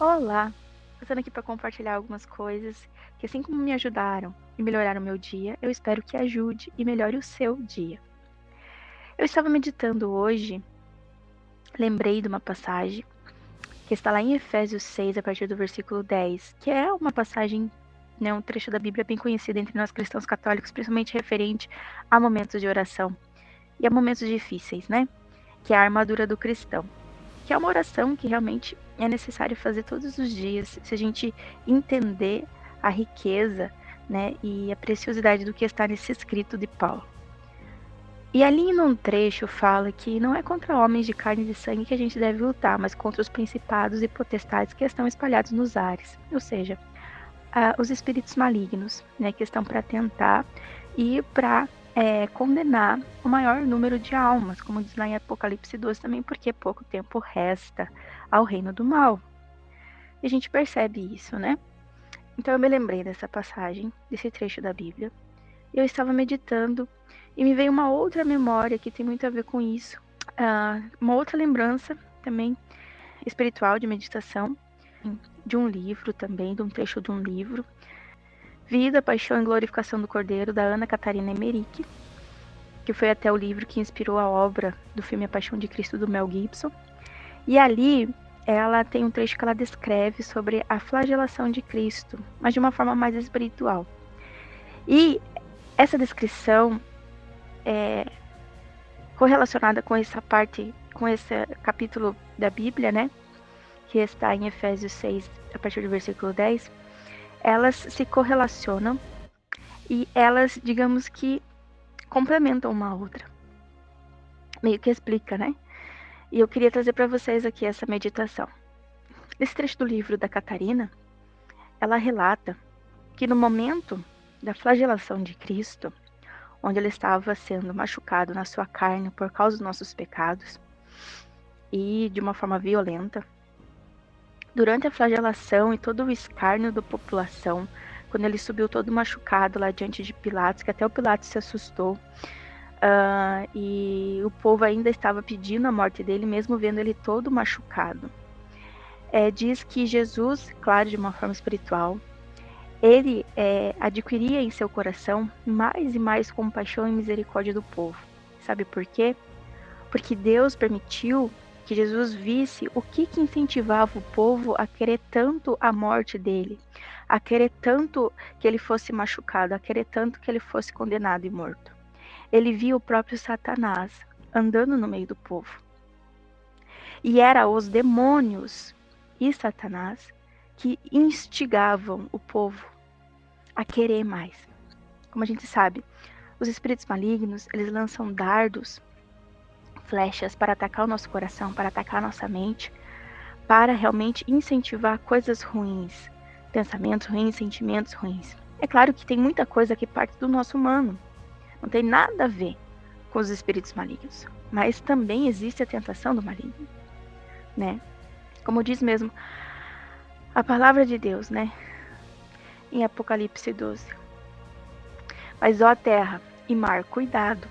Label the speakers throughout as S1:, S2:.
S1: Olá, passando aqui para compartilhar algumas coisas que, assim como me ajudaram e melhoraram o meu dia, eu espero que ajude e melhore o seu dia. Eu estava meditando hoje, lembrei de uma passagem que está lá em Efésios 6, a partir do versículo 10, que é uma passagem, né, um trecho da Bíblia bem conhecido entre nós cristãos católicos, principalmente referente a momentos de oração e a momentos difíceis, né? Que é a armadura do cristão. Que é uma oração que realmente é necessário fazer todos os dias, se a gente entender a riqueza, né, e a preciosidade do que está nesse escrito de Paulo. E ali num trecho fala que não é contra homens de carne e de sangue que a gente deve lutar, mas contra os principados e potestades que estão espalhados nos ares, ou seja, os espíritos malignos, né, que estão para tentar e para condenar o maior número de almas, como diz lá em Apocalipse 12 também, porque pouco tempo resta ao reino do mal. E a gente percebe isso, né? Então eu me lembrei dessa passagem, desse trecho da Bíblia, e eu estava meditando e me veio uma outra memória que tem muito a ver com isso, uma outra lembrança também espiritual de meditação, de um livro também, de um trecho de um livro, Vida, Paixão e Glorificação do Cordeiro, da Ana Catarina Emmerich, que foi até o livro que inspirou a obra do filme A Paixão de Cristo, do Mel Gibson. E ali ela tem um trecho que ela descreve sobre a flagelação de Cristo, mas de uma forma mais espiritual. E essa descrição é correlacionada com essa parte, com esse capítulo da Bíblia, né, que está em Efésios 6, a partir do versículo 10, elas se correlacionam e elas, digamos que, complementam uma outra. Meio que explica, né? E eu queria trazer para vocês aqui essa meditação. Nesse trecho do livro da Catarina, ela relata que no momento da flagelação de Cristo, onde ele estava sendo machucado na sua carne por causa dos nossos pecados e de uma forma violenta, durante a flagelação e todo o escárnio da população, quando ele subiu todo machucado lá diante de Pilatos, que até o Pilatos se assustou, e o povo ainda estava pedindo a morte dele, mesmo vendo ele todo machucado. Diz que Jesus, claro, de uma forma espiritual, ele adquiria em seu coração mais e mais compaixão e misericórdia do povo. Sabe por quê? Porque Deus permitiu que Jesus visse o que incentivava o povo a querer tanto a morte dele, a querer tanto que ele fosse machucado, a querer tanto que ele fosse condenado e morto. Ele via o próprio Satanás andando no meio do povo. E era os demônios e Satanás que instigavam o povo a querer mais. Como a gente sabe, os espíritos malignos, eles lançam dardos, flechas para atacar o nosso coração, para atacar a nossa mente, para realmente incentivar coisas ruins, pensamentos ruins, sentimentos ruins. É claro que tem muita coisa que parte do nosso humano, não tem nada a ver com os espíritos malignos, mas também existe a tentação do maligno, né? Como diz mesmo a palavra de Deus, né? Em Apocalipse 12. Mas ó terra e mar, cuidado,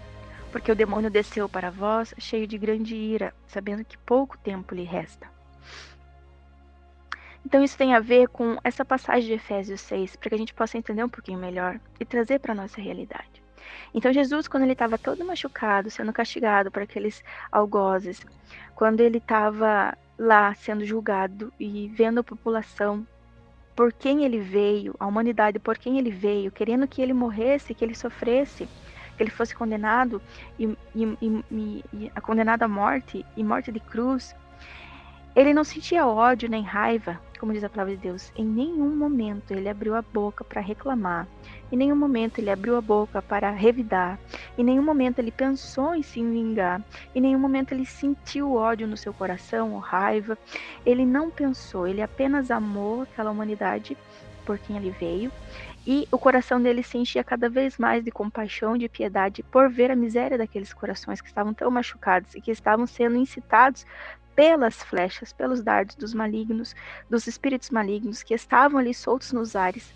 S1: porque o demônio desceu para vós cheio de grande ira, sabendo que pouco tempo lhe resta. Então isso tem a ver com essa passagem de Efésios 6, para que a gente possa entender um pouquinho melhor e trazer para a nossa realidade. Então Jesus, quando ele estava todo machucado, sendo castigado por aqueles algozes, quando ele estava lá sendo julgado e vendo a população por quem ele veio, a humanidade por quem ele veio, querendo que ele morresse, que ele sofresse, que ele fosse condenado condenado à morte e morte de cruz, ele não sentia ódio nem raiva, como diz a palavra de Deus. Em nenhum momento ele abriu a boca para reclamar. Em nenhum momento ele abriu a boca para revidar. Em nenhum momento ele pensou em se vingar. Em nenhum momento ele sentiu ódio no seu coração ou raiva. Ele não pensou, ele apenas amou aquela humanidade por quem ele veio. E o coração dele se enchia cada vez mais de compaixão, de piedade, por ver a miséria daqueles corações que estavam tão machucados e que estavam sendo incitados pelas flechas, pelos dardos dos malignos, dos espíritos malignos que estavam ali soltos nos ares,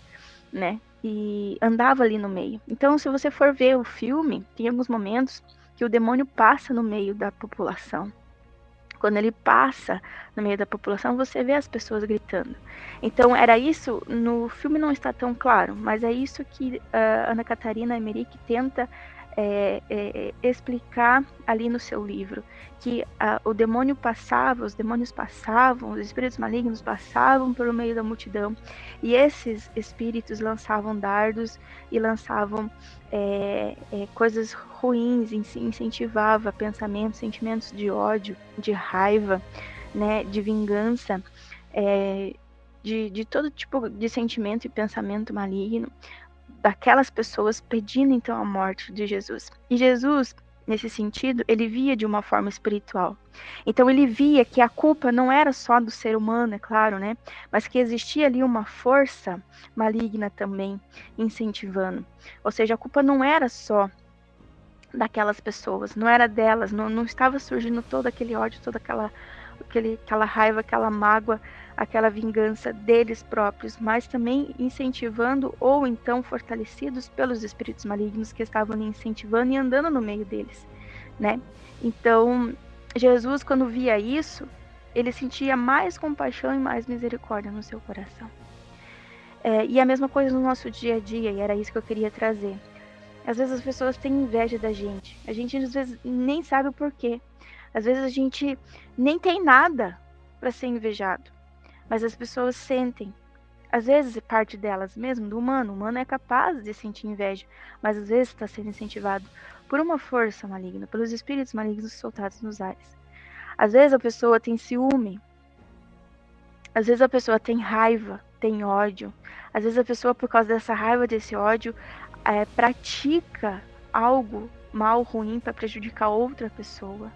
S1: né? E andava ali no meio. Então, se você for ver o filme, tem alguns momentos que o demônio passa no meio da população. Quando ele passa no meio da população, você vê as pessoas gritando. Então, era isso, no filme não está tão claro, mas é isso que Ana Catarina Emmerich tenta explicar ali no seu livro, que os demônios passavam, os espíritos malignos passavam pelo meio da multidão, e esses espíritos lançavam dardos e lançavam coisas ruins, incentivava pensamentos, sentimentos de ódio, de raiva, né, de vingança, de todo tipo de sentimento e pensamento maligno daquelas pessoas, pedindo então a morte de Jesus. E Jesus, nesse sentido, ele via de uma forma espiritual. Então ele via que a culpa não era só do ser humano, é claro, né? Mas que existia ali uma força maligna também incentivando. Ou seja, a culpa não era só daquelas pessoas, não era delas, não estava surgindo todo aquele ódio, toda aquela raiva, aquela mágoa, aquela vingança deles próprios, mas também incentivando ou então fortalecidos pelos espíritos malignos que estavam incentivando e andando no meio deles, né? Então, Jesus, quando via isso, ele sentia mais compaixão e mais misericórdia no seu coração. E a mesma coisa no nosso dia a dia, e era isso que eu queria trazer. Às vezes as pessoas têm inveja da gente. A gente às vezes nem sabe o porquê. Às vezes a gente nem tem nada para ser invejado. Mas as pessoas sentem. Às vezes parte delas mesmo, do humano. O humano é capaz de sentir inveja. Mas às vezes está sendo incentivado por uma força maligna, pelos espíritos malignos soltados nos ares. Às vezes a pessoa tem ciúme. Às vezes a pessoa tem raiva, tem ódio. Às vezes a pessoa, por causa dessa raiva, desse ódio, pratica algo mal, ruim, para prejudicar outra pessoa.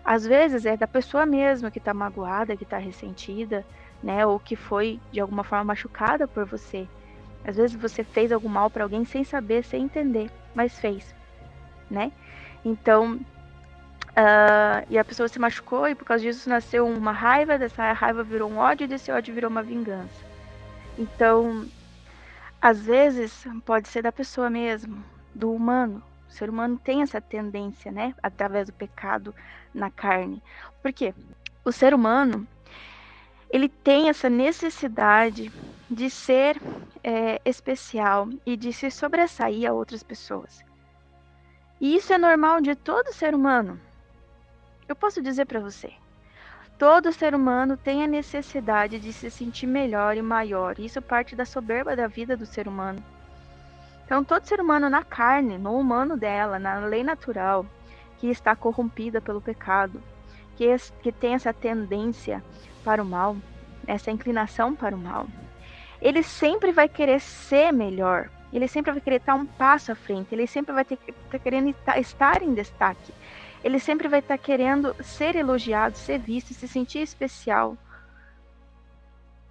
S1: Às vezes é da pessoa mesma que está magoada, que está ressentida, né? Ou que foi de alguma forma machucada por você. Às vezes você fez algum mal para alguém sem saber, sem entender, mas fez, né? Então, e a pessoa se machucou e por causa disso nasceu uma raiva, dessa raiva virou um ódio e desse ódio virou uma vingança. Então, às vezes pode ser da pessoa mesmo, do humano. O ser humano tem essa tendência, né? Através do pecado na carne. Por quê? O ser humano, ele tem essa necessidade de ser especial e de se sobressair a outras pessoas. E isso é normal de todo ser humano. Eu posso dizer para você, todo ser humano tem a necessidade de se sentir melhor e maior. Isso parte da soberba da vida do ser humano. Então, todo ser humano na carne, no humano dela, na lei natural, que está corrompida pelo pecado, que tem essa tendência para o mal, essa inclinação para o mal, ele sempre vai querer ser melhor, ele sempre vai querer estar um passo à frente, ele sempre vai estar querendo estar em destaque, ele sempre vai estar querendo ser elogiado, ser visto, se sentir especial.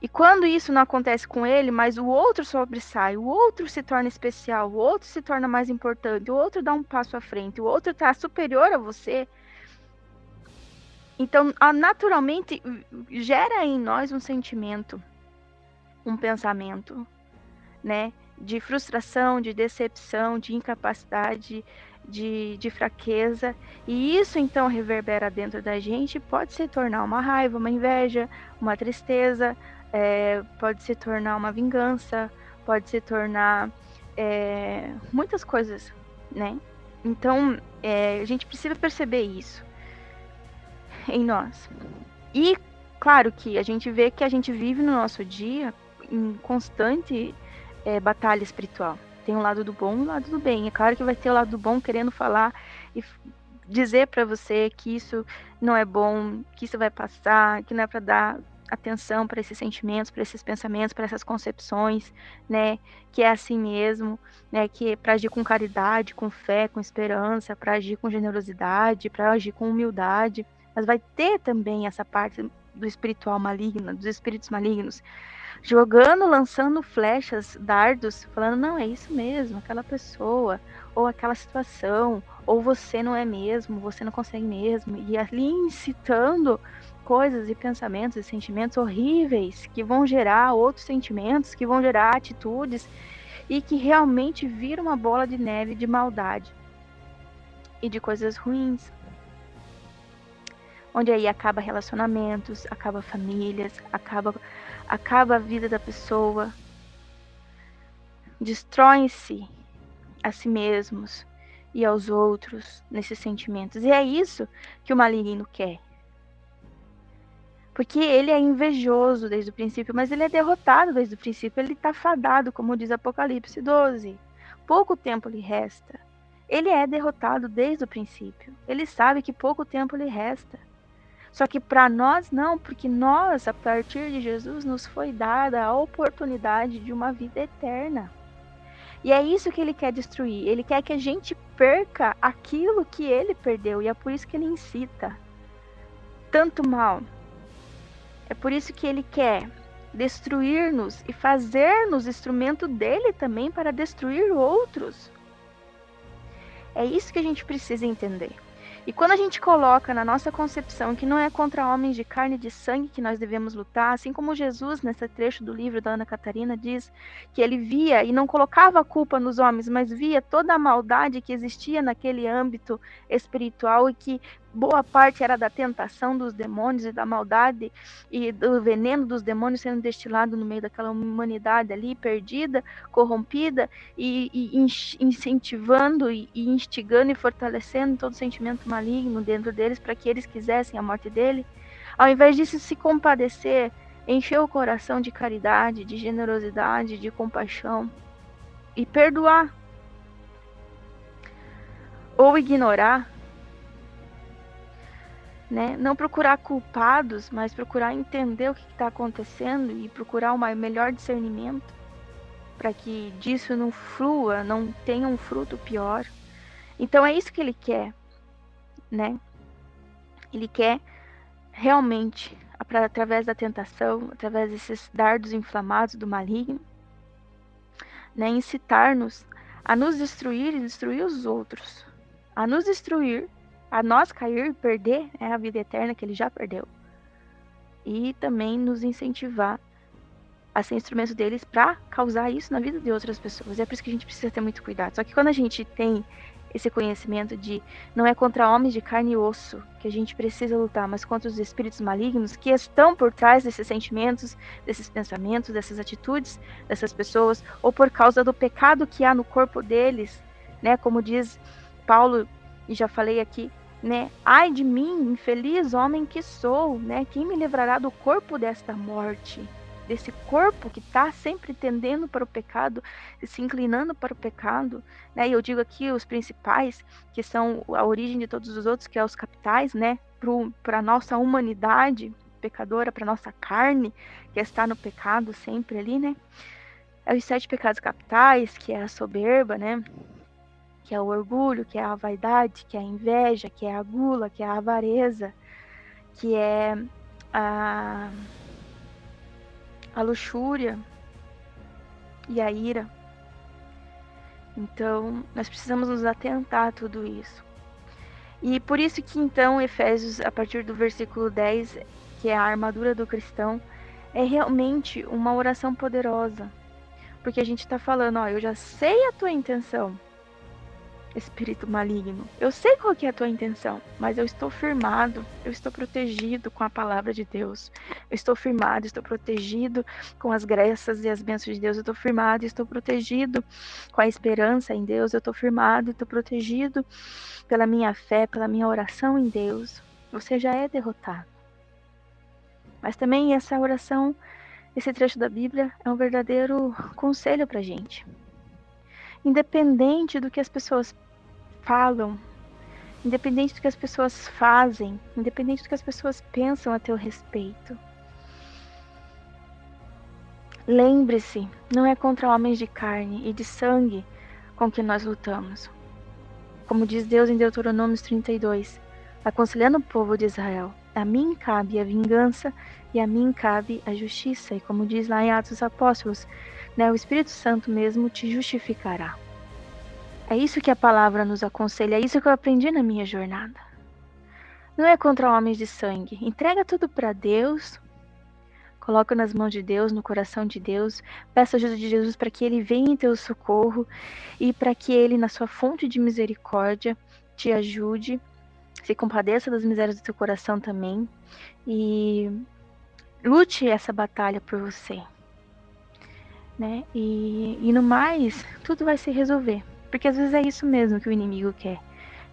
S1: E quando isso não acontece com ele, mas o outro sobressai, o outro se torna especial, o outro se torna mais importante, o outro dá um passo à frente, o outro está superior a você. Então, naturalmente, gera em nós um sentimento, um pensamento, né? De frustração, de decepção, de incapacidade, de fraqueza. E isso, então, reverbera dentro da gente e pode se tornar uma raiva, uma inveja, uma tristeza, pode se tornar uma vingança, pode se tornar muitas coisas, né? Então, a gente precisa perceber isso em nós. E, claro que a gente vê que a gente vive no nosso dia em constante batalha espiritual. Tem o lado do bom e o lado do bem. É claro que vai ter o lado do bom querendo falar e dizer para você que isso não é bom, que isso vai passar, que não é para dar atenção para esses sentimentos, para esses pensamentos, para essas concepções, né? Que é assim mesmo, né? Que é para agir com caridade, com fé, com esperança, para agir com generosidade, para agir com humildade. Mas vai ter também essa parte do espiritual maligno, dos espíritos malignos, jogando, lançando flechas, dardos, falando, não, é isso mesmo, aquela pessoa, ou aquela situação, ou você não é mesmo, você não consegue mesmo, e ali incitando coisas e pensamentos e sentimentos horríveis que vão gerar outros sentimentos, que vão gerar atitudes e que realmente viram uma bola de neve de maldade e de coisas ruins. onde aí acaba relacionamentos, acaba famílias, acaba a vida da pessoa, destroem-se a si mesmos e aos outros nesses sentimentos. E é isso que o maligno quer. Porque ele é invejoso desde o princípio, mas ele é derrotado desde o princípio. Ele está fadado, como diz Apocalipse 12. Pouco tempo lhe resta. Ele é derrotado desde o princípio. Ele sabe que pouco tempo lhe resta. Só que para nós não, porque nós, a partir de Jesus, nos foi dada a oportunidade de uma vida eterna. E é isso que ele quer destruir. Ele quer que a gente perca aquilo que ele perdeu. E é por isso que ele incita tanto mal. É por isso que ele quer destruir-nos e fazer-nos instrumento dele também para destruir outros. É isso que a gente precisa entender. E quando a gente coloca na nossa concepção que não é contra homens de carne e de sangue que nós devemos lutar, assim como Jesus, nesse trecho do livro da Ana Catarina, diz que ele via e não colocava a culpa nos homens, mas via toda a maldade que existia naquele âmbito espiritual e que boa parte era da tentação dos demônios e da maldade e do veneno dos demônios sendo destilado no meio daquela humanidade ali, perdida, corrompida e incentivando e instigando e fortalecendo todo sentimento maligno dentro deles para que eles quisessem a morte dele. Ao invés disso, se compadecer, encher o coração de caridade, de generosidade, de compaixão e perdoar ou ignorar, né? Não procurar culpados, mas procurar entender o que está acontecendo e procurar um melhor discernimento para que disso não flua, não tenha um fruto pior. Então é isso que ele quer, né? Ele quer realmente, através da tentação, através desses dardos inflamados do maligno, né, incitar-nos a nos destruir e destruir os outros, a nos destruir, a nós cair e perder a vida eterna que ele já perdeu, e também nos incentivar a ser instrumento deles para causar isso na vida de outras pessoas. É por isso que a gente precisa ter muito cuidado. Só que quando a gente tem esse conhecimento de não é contra homens de carne e osso que a gente precisa lutar, mas contra os espíritos malignos que estão por trás desses sentimentos, desses pensamentos, dessas atitudes dessas pessoas, ou por causa do pecado que há no corpo deles, né? Como diz Paulo, e já falei aqui, né? Ai de mim, infeliz homem que sou, né? Quem me livrará do corpo desta morte? Desse corpo que está sempre tendendo para o pecado, se inclinando para o pecado, né? E eu digo aqui os principais, que são a origem de todos os outros, que é os capitais, né? Para a nossa humanidade pecadora, para a nossa carne, que está no pecado sempre ali, né? É os 7 pecados capitais, que é a soberba, né? Que é o orgulho, que é a vaidade, que é a inveja, que é a gula, que é a avareza, que é a luxúria e a ira. Então, nós precisamos nos atentar a tudo isso. E por isso que então Efésios, a partir do versículo 10, que é a armadura do cristão, é realmente uma oração poderosa. Porque a gente está falando, ó, eu já sei a tua intenção, espírito maligno. Eu sei qual que é a tua intenção, mas eu estou firmado, eu estou protegido com a palavra de Deus. Eu estou firmado, estou protegido com as graças e as bênçãos de Deus. Eu estou firmado, estou protegido com a esperança em Deus. Eu estou firmado, estou protegido pela minha fé, pela minha oração em Deus. Você já é derrotado. Mas também essa oração, esse trecho da Bíblia é um verdadeiro conselho para a gente. Independente do que as pessoas falam, independente do que as pessoas fazem, independente do que as pessoas pensam a teu respeito, lembre-se, não é contra homens de carne e de sangue com que nós lutamos. Como diz Deus em Deuteronômio 32, aconselhando o povo de Israel, a mim cabe a vingança e a mim cabe a justiça. E como diz lá em Atos dos Apóstolos, né, o Espírito Santo mesmo te justificará. É isso que a palavra nos aconselha, é isso que eu aprendi na minha jornada. Não é contra homens de sangue. Entrega tudo para Deus, coloca nas mãos de Deus, no coração de Deus, peça a ajuda de Jesus para que Ele venha em teu socorro e para que Ele, na sua fonte de misericórdia, te ajude Se compadeça das misérias do teu coração também e lute essa batalha por você, né? E no mais, tudo vai se resolver. Porque às vezes é isso mesmo que o inimigo quer.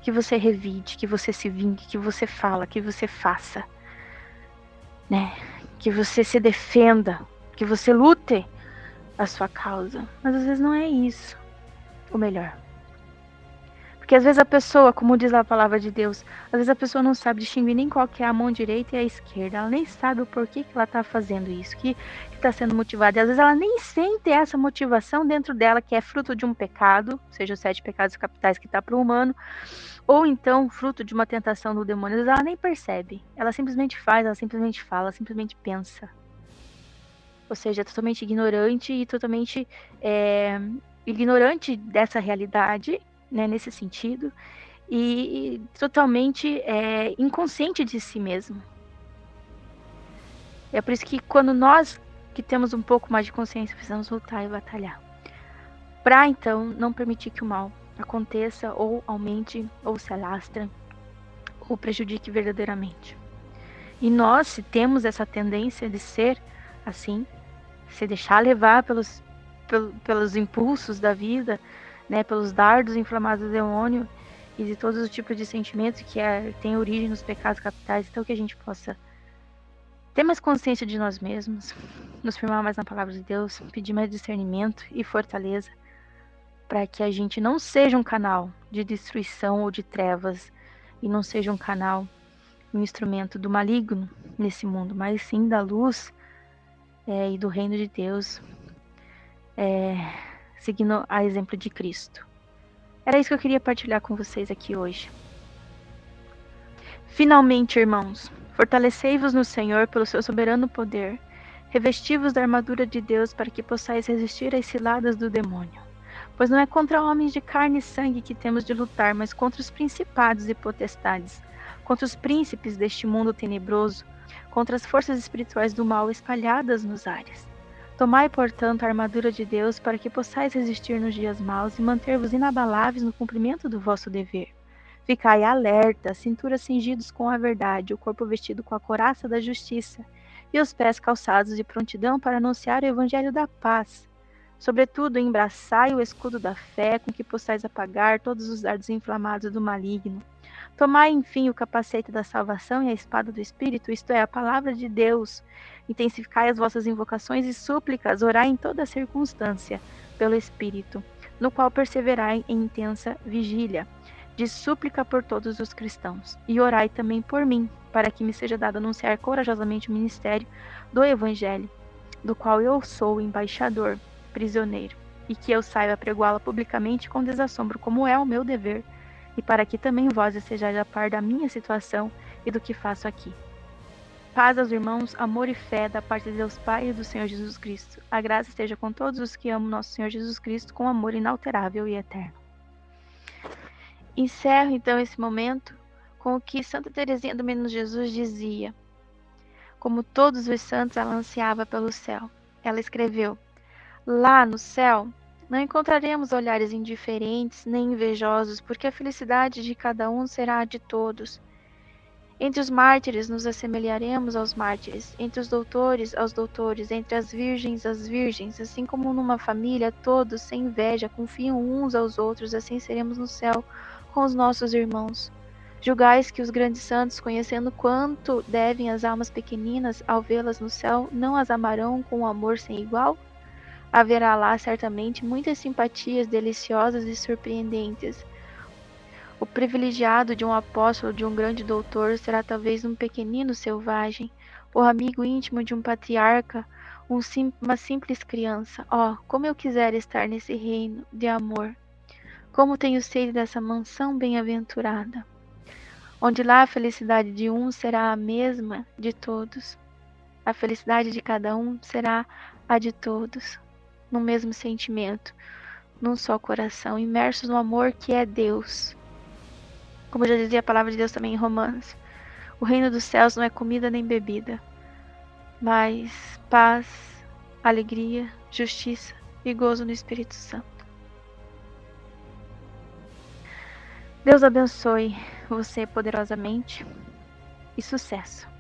S1: Que você revide, que você se vingue, que você fala, que você faça, né? Que você se defenda, que você lute a sua causa. Mas às vezes não é isso o melhor. Porque às vezes a pessoa, como diz lá a palavra de Deus, às vezes a pessoa não sabe distinguir nem qual que é a mão direita e a esquerda. Ela nem sabe o porquê que ela está fazendo isso, que está sendo motivada. E às vezes ela nem sente essa motivação dentro dela, que é fruto de um pecado, seja os 7 pecados capitais que está para o humano, ou então fruto de uma tentação do demônio. Às vezes ela nem percebe. Ela simplesmente faz, ela simplesmente fala, ela simplesmente pensa. Ou seja, é totalmente ignorante e totalmente ignorante dessa realidade, né, nesse sentido, e totalmente inconsciente de si mesmo. É por isso que quando nós que temos um pouco mais de consciência precisamos lutar e batalhar, para então não permitir que o mal aconteça ou aumente ou se alastre ou prejudique verdadeiramente. E nós, se temos essa tendência de ser assim, se deixar levar pelos impulsos da vida, né, pelos dardos inflamados do demônio e de todos os tipos de sentimentos que tem origem nos pecados capitais, então que a gente possa ter mais consciência de nós mesmos, nos firmar mais na palavra de Deus, pedir mais discernimento e fortaleza para que a gente não seja um canal de destruição ou de trevas e não seja um canal, um instrumento do maligno nesse mundo, mas sim da luz e do reino de Deus, seguindo a exemplo de Cristo. Era isso que eu queria partilhar com vocês aqui hoje. Finalmente, irmãos, fortalecei-vos no Senhor pelo seu soberano poder. Revesti-vos da armadura de Deus para que possais resistir às ciladas do demônio. Pois não é contra homens de carne e sangue que temos de lutar, mas contra os principados e potestades, contra os príncipes deste mundo tenebroso, contra as forças espirituais do mal espalhadas nos ares. Tomai, portanto, a armadura de Deus para que possais resistir nos dias maus e manter-vos inabaláveis no cumprimento do vosso dever. Ficai alerta, cintura cingidos com a verdade, o corpo vestido com a couraça da justiça, e os pés calçados de prontidão para anunciar o evangelho da paz. Sobretudo, embraçai o escudo da fé, com que possais apagar todos os dardos inflamados do maligno. Tomai, enfim, o capacete da salvação e a espada do Espírito, isto é, a palavra de Deus. Intensificai as vossas invocações e súplicas, orai em toda circunstância, pelo Espírito, no qual perseverai em intensa vigília, de súplica por todos os cristãos. E orai também por mim, para que me seja dado anunciar corajosamente o ministério do Evangelho, do qual eu sou embaixador, prisioneiro, e que eu saiba pregoá-la publicamente com desassombro, como é o meu dever, e para que também vós estejais a par da minha situação e do que faço aqui. Paz aos irmãos, amor e fé da parte de Deus Pai e do Senhor Jesus Cristo. A graça esteja com todos os que amam nosso Senhor Jesus Cristo com amor inalterável e eterno. Encerro então esse momento com o que Santa Teresinha do Menino Jesus dizia. Como todos os santos, ela ansiava pelo céu. Ela escreveu: lá no céu, não encontraremos olhares indiferentes nem invejosos, porque a felicidade de cada um será a de todos. Entre os mártires nos assemelharemos aos mártires, entre os doutores aos doutores, entre as virgens às virgens, assim como numa família todos, sem inveja, confiam uns aos outros, assim seremos no céu com os nossos irmãos. Julgais que os grandes santos, conhecendo quanto devem as almas pequeninas, ao vê-las no céu, não as amarão com um amor sem igual? Haverá lá certamente muitas simpatias deliciosas e surpreendentes. O privilegiado de um apóstolo, de um grande doutor, será talvez um pequenino selvagem, o amigo íntimo de um patriarca, uma simples criança. Oh, como eu quisera estar nesse reino de amor! Como tenho sede dessa mansão bem-aventurada, onde lá a felicidade de um será a mesma de todos. A felicidade de cada um será a de todos, no mesmo sentimento, num só coração, imersos no amor que é Deus. Como já dizia a palavra de Deus também em Romanos, o reino dos céus não é comida nem bebida, mas paz, alegria, justiça e gozo no Espírito Santo. Deus abençoe você poderosamente e sucesso.